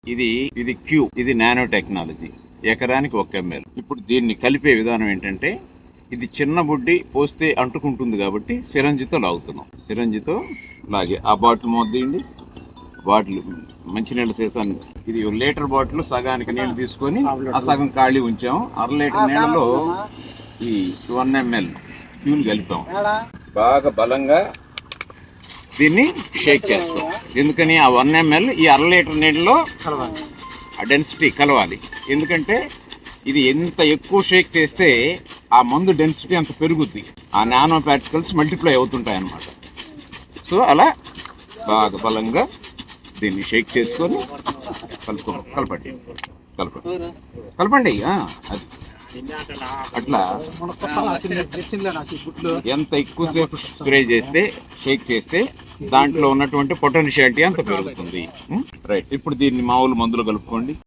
ఇది క్యూ, ఇది nano technology, ఎకరానికి 1 ml. ఇప్పుడు దీన్ని కలిపే విధానం ఏంటంటే, ఇది చిన్న బుడ్డి పోస్తే అంటుకుంటుంది కాబట్టి సిరంజితో లాగుతున్నాం. సిరంజితో లాగే ఆ బాటిల్ మొద్దండి, బాటిల్ మంచినీళ్ళ సీసాన్ని, ఇది 1 లీటర్ బాటిల్ సగానికి నీళ్ళు తీసుకొని ఆ సగం ఖాళీ ఉంచాం. 1/2 లీటర్ నీళ్ళలో ఈ 1 ml క్యూని కలిపాం. బాగా బలంగా దీన్ని షేక్ చేస్తాం. ఎందుకని ఆ 1 ml ఈ 1/2 లీటర్ నీళ్ళలో ఆ డెన్సిటీ కలవాలి. ఎందుకంటే ఇది ఎంత ఎక్కువ షేక్ చేస్తే ఆ మందు డెన్సిటీ అంత పెరుగుద్ది, ఆ నానో పార్టికల్స్ మల్టిప్లై అవుతుంటాయి అన్నమాట. సో అలా బాగా బలంగా దీన్ని షేక్ చేసుకొని కలపండి. అది అట్లా ఎంత ఎక్కువసేపు స్ప్రే చేస్తే, షేక్ చేస్తే దాంట్లో ఉన్నటువంటి పొటెన్షియాలిటీ అంత పెరుగుతుంది. రైట్, ఇప్పుడు దీన్ని మామూలు మందులు కలుపుకోండి.